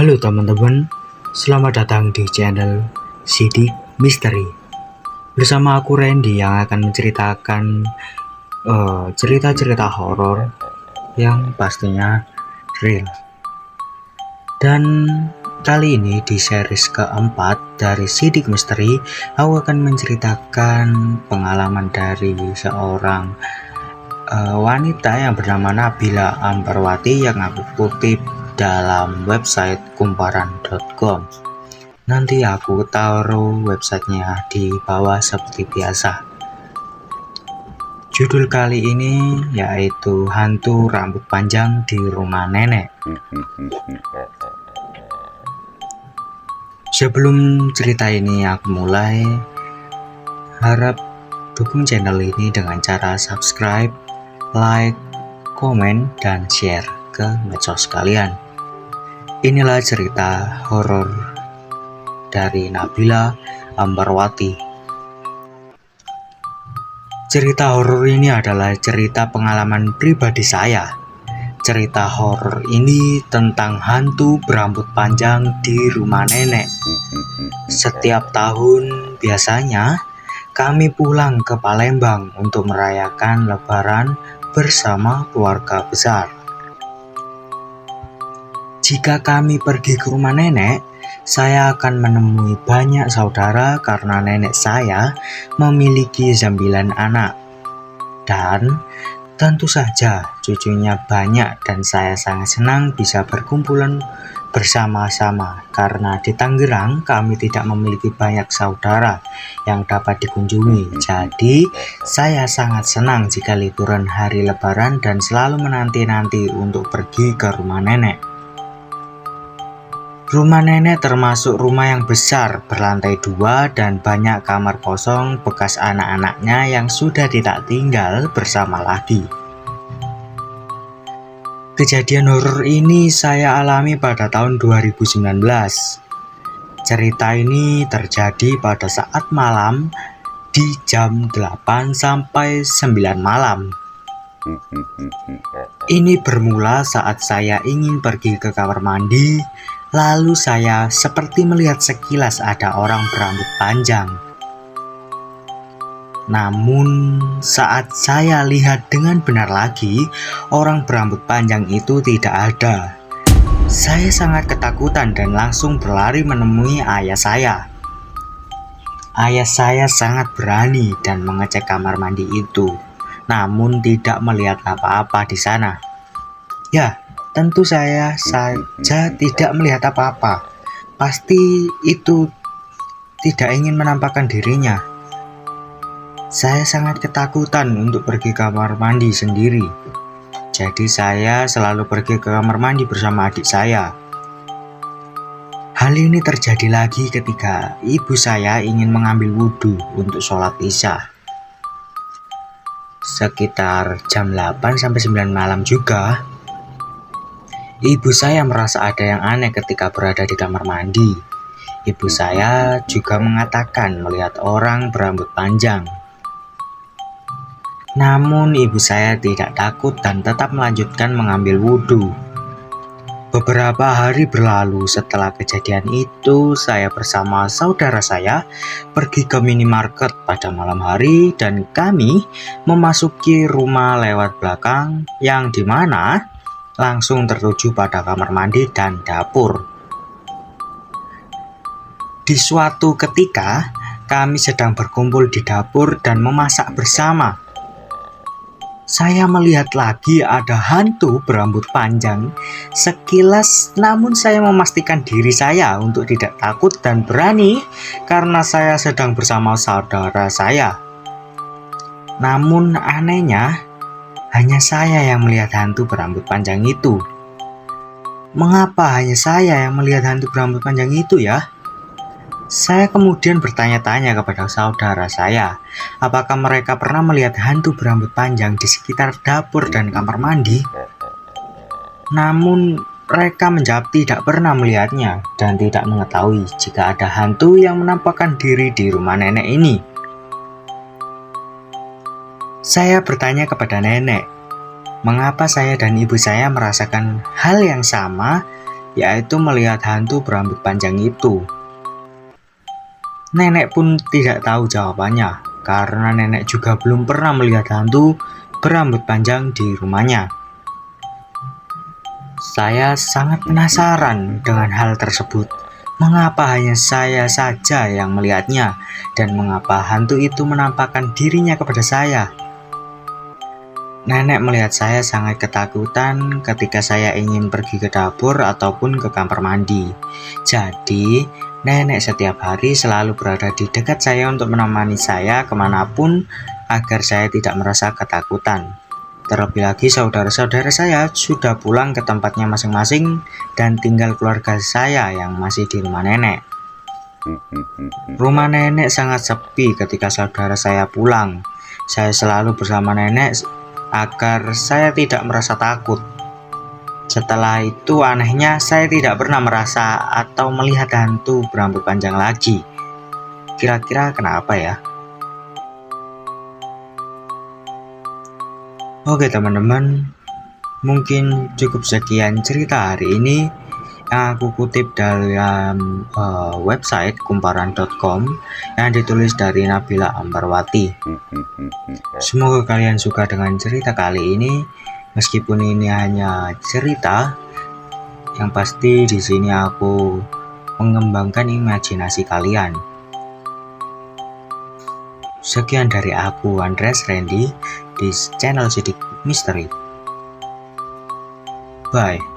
Halo teman-teman, selamat datang di channel Sidik Misteri. Bersama aku Randy yang akan menceritakan cerita-cerita horor yang pastinya real. Dan kali ini di series keempat dari Sidik Misteri, aku akan menceritakan pengalaman dari seorang wanita yang bernama Nabila Ambarwati yang aku kutip dalam website kumparan.com. Nanti aku taruh websitenya di bawah seperti biasa. Judul kali ini yaitu Hantu Rambut Panjang di Rumah Nenek. Sebelum cerita ini aku mulai, harap dukung channel ini dengan cara subscribe, like, komen, dan share ke medsos kalian. Inilah cerita horor dari Nabila Ambarwati. Cerita horor ini adalah cerita pengalaman pribadi saya. Cerita horor ini tentang hantu berambut panjang di rumah nenek. Setiap tahun biasanya kami pulang ke Palembang untuk merayakan Lebaran bersama keluarga besar. Jika kami pergi ke rumah nenek, saya akan menemui banyak saudara karena nenek saya memiliki 9 anak. Dan tentu saja cucunya banyak dan saya sangat senang bisa berkumpulan bersama-sama karena di Tangerang kami tidak memiliki banyak saudara yang dapat dikunjungi. Jadi saya sangat senang jika liburan hari Lebaran dan selalu menanti-nanti untuk pergi ke rumah nenek. Rumah nenek termasuk rumah yang besar berlantai 2 dan banyak kamar kosong bekas anak-anaknya yang sudah tidak tinggal bersama lagi. Kejadian horor ini saya alami pada tahun 2019. Cerita ini terjadi pada saat malam di jam 8 sampai 9 malam. Ini bermula saat saya ingin pergi ke kamar mandi. Lalu saya seperti melihat sekilas ada orang berambut panjang. Namun saat saya lihat dengan benar lagi, orang berambut panjang itu tidak ada. Saya sangat ketakutan dan langsung berlari menemui ayah saya. Ayah saya sangat berani dan mengecek kamar mandi itu, namun tidak melihat apa-apa di sana. Ya, tentu saya saja tidak melihat apa-apa. Pasti itu tidak ingin menampakkan dirinya. Saya sangat ketakutan untuk pergi ke kamar mandi sendiri. Jadi saya selalu pergi ke kamar mandi bersama adik saya. Hal ini terjadi lagi ketika ibu saya ingin mengambil wudhu untuk sholat isya. Sekitar jam 8-9 malam juga. Ibu saya merasa ada yang aneh ketika berada di kamar mandi. Ibu saya juga mengatakan melihat orang berambut panjang. Namun ibu saya tidak takut dan tetap melanjutkan mengambil wudhu. Beberapa hari berlalu setelah kejadian itu, saya bersama saudara saya pergi ke minimarket pada malam hari dan kami memasuki rumah lewat belakang yang dimana langsung tertuju pada kamar mandi dan dapur. Di suatu ketika, kami sedang berkumpul di dapur dan memasak bersama. Saya melihat lagi ada hantu berambut panjang sekilas, namun saya memastikan diri saya untuk tidak takut dan berani karena saya sedang bersama saudara saya. Namun anehnya, hanya saya yang melihat hantu berambut panjang itu. Mengapa hanya saya yang melihat hantu berambut panjang itu ya? Saya kemudian bertanya-tanya kepada saudara saya, apakah mereka pernah melihat hantu berambut panjang di sekitar dapur dan kamar mandi? Namun mereka menjawab tidak pernah melihatnya dan tidak mengetahui jika ada hantu yang menampakkan diri di rumah nenek ini. Saya bertanya kepada nenek, mengapa saya dan ibu saya merasakan hal yang sama yaitu melihat hantu berambut panjang itu. Nenek pun tidak tahu jawabannya, karena nenek juga belum pernah melihat hantu berambut panjang di rumahnya. Saya sangat penasaran dengan hal tersebut. Mengapa hanya saya saja yang melihatnya, dan mengapa hantu itu menampakkan dirinya kepada saya? Nenek melihat saya sangat ketakutan ketika saya ingin pergi ke dapur ataupun ke kamar mandi. Jadi, nenek setiap hari selalu berada di dekat saya untuk menemani saya kemanapun agar saya tidak merasa ketakutan. Terlebih lagi saudara-saudara saya sudah pulang ke tempatnya masing-masing dan tinggal keluarga saya yang masih di rumah nenek. Rumah nenek sangat sepi ketika saudara saya pulang. Saya selalu bersama nenek agar saya tidak merasa takut. Setelah itu anehnya saya tidak pernah merasa atau melihat hantu berambut panjang lagi. Kira-kira kenapa ya? Oke teman-teman, mungkin cukup sekian cerita hari ini yang aku kutip dalam website kumparan.com yang ditulis dari Nabila Ambarwati. Semoga kalian suka dengan cerita kali ini. Meskipun ini hanya cerita, yang pasti di sini aku mengembangkan imajinasi kalian. Sekian dari aku, Andreas Randy, di channel Sidik Misteri. Bye.